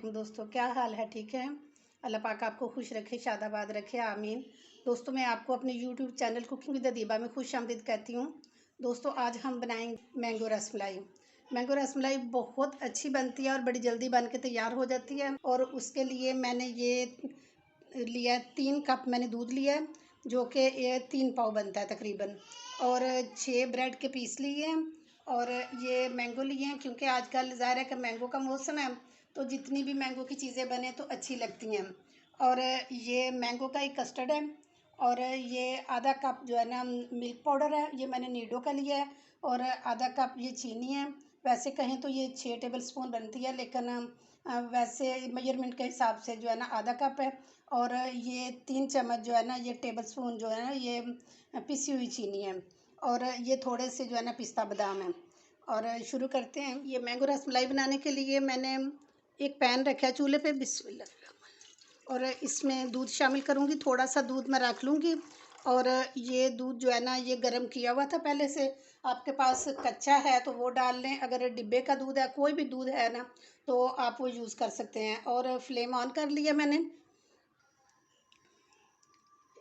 वालेकुम दोस्तों, क्या हाल है? ठीक है। अल्लाह पाक आपको खुश रखे, शादाबाद रखे, आमीन। दोस्तों, मैं आपको अपने यूट्यूब चैनल कुकिंग विद दीबा में खुश आमदीद कहती हूँ। दोस्तों, आज हम बनाएंगे मैंगो रसमलाई। मैंगो रसमलाई बहुत अच्छी बनती है और बड़ी जल्दी बन के तैयार हो जाती है। और उसके लिए मैंने ये लिया है, 3 कप मैंने दूध लिया है, जो कि ये 3 पाव बनता है तकरीबन। और 6 ब्रेड के पीस लिए हैं और ये मैंगो लिए हैं, क्योंकि आजकल ज़ाहिर है कि मैंगो का मौसम है, तो जितनी भी मैंगो की चीज़ें बने तो अच्छी लगती हैं। और ये मैंगो का एक कस्टर्ड है और ये आधा कप जो है ना मिल्क पाउडर है, ये मैंने नीडो का लिया है। और आधा कप ये चीनी है। वैसे कहें तो ये 6 टेबल स्पून बनती है, लेकिन वैसे मेजरमेंट के हिसाब से जो है ना आधा कप है। और ये 3 चम्मच जो है ना ये टेबल स्पून जो है ना ये पिसी हुई चीनी है। और ये थोड़े से जो है ना पिस्ता बादाम है। और शुरू करते हैं। ये मैंगो रसमलाई बनाने के लिए मैंने एक पैन रखा है चूल्हे पे, बिस्मिल्लाह। और इसमें दूध शामिल करूँगी, थोड़ा सा दूध मैं रख लूँगी। और ये दूध जो है ना ये गर्म किया हुआ था पहले से। आपके पास कच्चा है तो वो डाल लें, अगर डिब्बे का दूध है, कोई भी दूध है ना, तो आप वो यूज़ कर सकते हैं। और फ्लेम ऑन कर लिया मैंने।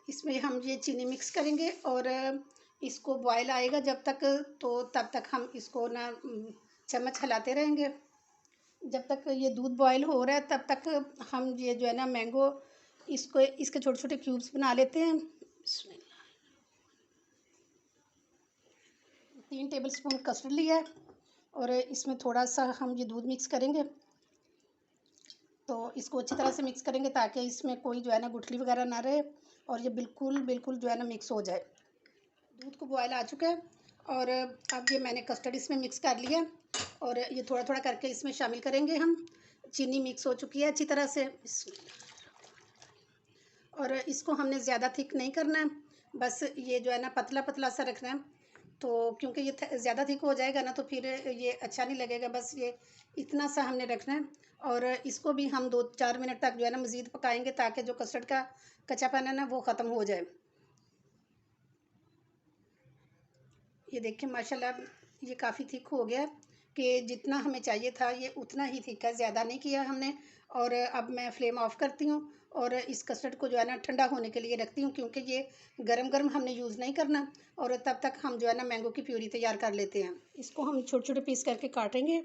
इसमें हम ये चीनी मिक्स करेंगे और इसको बॉयल आएगा जब तक, तो तब तक हम इसको ना चम्मच हिलाते रहेंगे। जब तक ये दूध बॉयल हो रहा है तब तक हम ये जो है ना मैंगो, इसको इसके छोटे छोटे क्यूब्स बना लेते हैं। 3 टेबल स्पून कस्टर्ड लिया है और इसमें थोड़ा सा हम ये दूध मिक्स करेंगे। तो इसको अच्छी तरह से मिक्स करेंगे ताकि इसमें कोई जो है ना गुठली वगैरह ना रहे और ये बिल्कुल बिल्कुल जो है ना मिक्स हो जाए। दूध को बॉयल आ चुका है और अब ये मैंने कस्टर्ड इसमें मिक्स कर लिया और ये थोड़ा थोड़ा करके इसमें शामिल करेंगे हम। चीनी मिक्स हो चुकी है अच्छी तरह से। और इसको हमने ज़्यादा थिक नहीं करना है, बस ये जो है ना पतला पतला सा रखना है। तो क्योंकि ये ज़्यादा थिक हो जाएगा ना तो फिर ये अच्छा नहीं लगेगा, बस ये इतना सा हमने रखना है। और इसको भी हम 2-4 मिनट तक जो है ना मज़ीद पकाएंगे ताकि जो कस्टर्ड का कच्चापन है ना वो ख़त्म हो जाए। ये देखिए माशाल्लाह ये काफ़ी थिक हो गया कि जितना हमें चाहिए था ये उतना ही थिक है, ज़्यादा नहीं किया हमने। और अब मैं फ्लेम ऑफ करती हूँ और इस कस्टर्ड को जो है ना ठंडा होने के लिए रखती हूँ, क्योंकि ये गरम गरम हमने यूज़ नहीं करना। और तब तक हम जो है ना मैंगो की प्यूरी तैयार कर लेते हैं। इसको हम छोटे छोटे पीस करके काटेंगे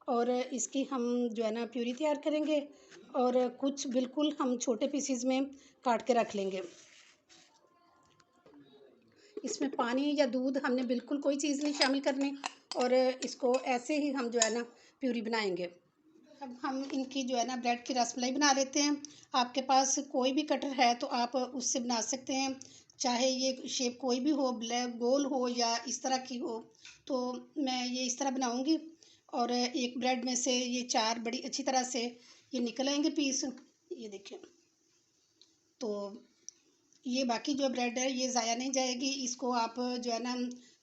और इसकी हम जो है ना प्यूरी तैयार करेंगे। और कुछ बिल्कुल हम छोटे पीसीज में काट के रख लेंगे। इसमें पानी या दूध हमने बिल्कुल कोई चीज़ नहीं शामिल करनी और इसको ऐसे ही हम जो है ना प्यूरी बनाएंगे। अब हम इनकी जो है ना ब्रेड की रसमलाई बना लेते हैं। आपके पास कोई भी कटर है तो आप उससे बना सकते हैं, चाहे ये शेप कोई भी हो, ब्लैक गोल हो या इस तरह की हो। तो मैं ये इस तरह बनाऊंगी और एक ब्रेड में से ये 4 बड़ी अच्छी तरह से ये निकल आएंगे पीस। ये देखिए, तो ये बाकी जो ब्रेड है ये ज़ाया नहीं जाएगी। इसको आप जो है ना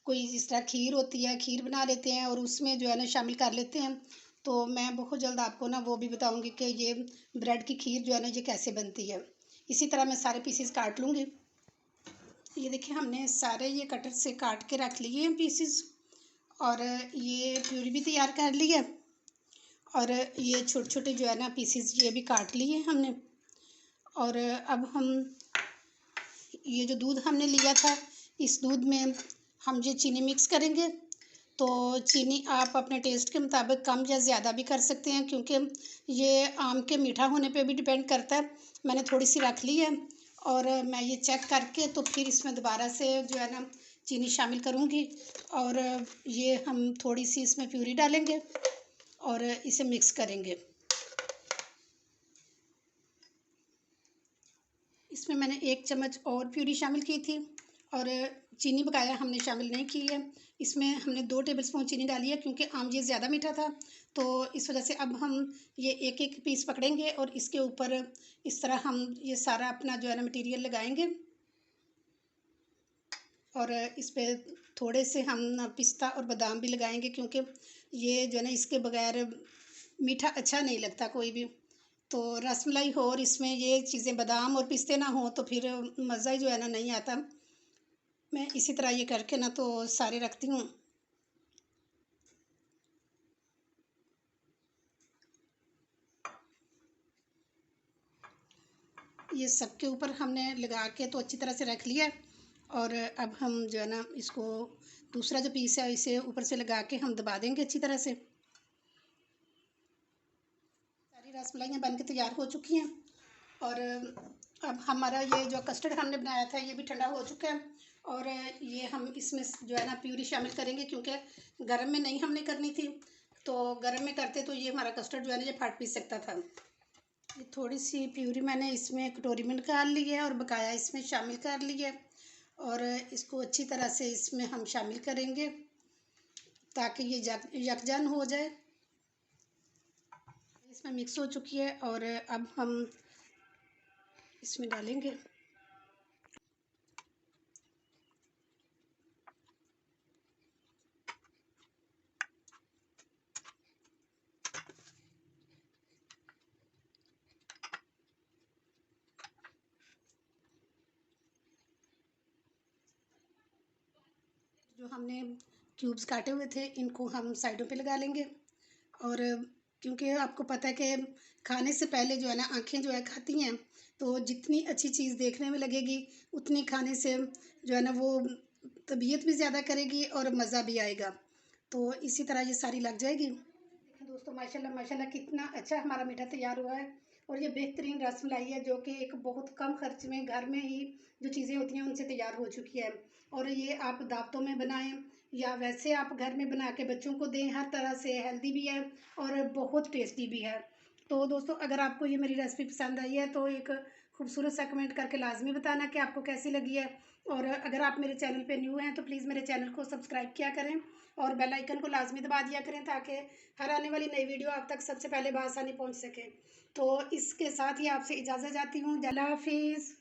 कोई जिस तरह खीर होती है, खीर बना लेते हैं और उसमें जो है ना शामिल कर लेते हैं। तो मैं बहुत जल्द आपको ना वो भी बताऊंगी कि ये ब्रेड की खीर जो है ना ये कैसे बनती है। इसी तरह मैं सारे पीसेस काट लूँगी। ये देखिए हमने सारे ये कटर से काट के रख लिए हैं पीसेस। और ये प्यूरी भी तैयार कर ली है और ये छोटे छोटे जो है ना पीसेस ये भी काट लिए हमने। और अब हम ये जो दूध हमने लिया था इस दूध में हम ये चीनी मिक्स करेंगे। तो चीनी आप अपने टेस्ट के मुताबिक कम या ज़्यादा भी कर सकते हैं, क्योंकि ये आम के मीठा होने पे भी डिपेंड करता है। मैंने थोड़ी सी रख ली है और मैं ये चेक करके तो फिर इसमें दोबारा से जो है ना चीनी शामिल करूँगी। और ये हम थोड़ी सी इसमें प्यूरी डालेंगे और इसे मिक्स करेंगे। इसमें मैंने 1 चम्मच और प्यूरी शामिल की थी और चीनी बकाया हमने शामिल नहीं की है। इसमें हमने 2 टेबलस्पून चीनी डाली है, क्योंकि आम ये ज़्यादा मीठा था। तो इस वजह से अब हम ये एक एक पीस पकड़ेंगे और इसके ऊपर इस तरह हम ये सारा अपना जो है ना मटीरियल लगाएंगे। और इस पर थोड़े से हम पिस्ता और बादाम भी लगाएंगे, क्योंकि ये जो है ना इसके बगैर मीठा अच्छा नहीं लगता कोई भी। तो रसमलाई हो और इसमें ये चीज़ें बादाम और पिस्ते ना हो तो फिर मज़ा ही जो है ना नहीं आता। मैं इसी तरह ये करके ना तो सारे रखती हूँ। ये सबके ऊपर हमने लगा के तो अच्छी तरह से रख लिया। और अब हम जो है ना इसको दूसरा जो पीस है इसे ऊपर से लगा के हम दबा देंगे अच्छी तरह से। सारी रसमलाइयाँ बन के तैयार हो चुकी हैं। और अब हमारा ये जो कस्टर्ड हमने बनाया था ये भी ठंडा हो चुका है। और ये हम इसमें जो है ना प्यूरी शामिल करेंगे, क्योंकि गर्म में नहीं हमने करनी थी, तो गर्म में करते तो ये हमारा कस्टर्ड जो है ना ये फट भी सकता था। ये थोड़ी सी प्यूरी मैंने इसमें कटोरी में निकाल ली है और बकाया इसमें शामिल कर ली है। और इसको अच्छी तरह से इसमें हम शामिल करेंगे ताकि ये यकजान हो जाए। इसमें मिक्स हो चुकी है और अब हम इसमें डालेंगे। जो हमने क्यूब्स काटे हुए थे इनको हम साइडों पे लगा लेंगे। और क्योंकि आपको पता है कि खाने से पहले जो है ना आँखें जो है खाती हैं, तो जितनी अच्छी चीज़ देखने में लगेगी उतनी खाने से जो है ना वो तबीयत भी ज़्यादा करेगी और मज़ा भी आएगा। तो इसी तरह ये सारी लग जाएगी। देखें दोस्तों, माशाल्लाह माशाल्लाह कितना अच्छा हमारा मीठा तैयार हुआ है। और ये बेहतरीन रसमलाई है जो कि एक बहुत कम खर्च में घर में ही जो चीज़ें होती हैं उनसे तैयार हो चुकी है। और ये आप दावतों में बनाएं या वैसे आप घर में बना के बच्चों को दें, हर तरह से हेल्दी भी है और बहुत टेस्टी भी है। तो दोस्तों, अगर आपको ये मेरी रेसिपी पसंद आई है तो एक खूबसूरत सा कमेंट करके लाजमी बताना कि आपको कैसी लगी है। और अगर आप मेरे चैनल पे न्यू हैं तो प्लीज़ मेरे चैनल को सब्सक्राइब किया करें और बेल आइकन को लाजमी दबा दिया करें ताकि हर आने वाली नई वीडियो आप तक सबसे पहले बआसानी पहुंच सके। तो इसके साथ ही आपसे इजाज़त चाहती हूँ। अल्लाह हाफिज़।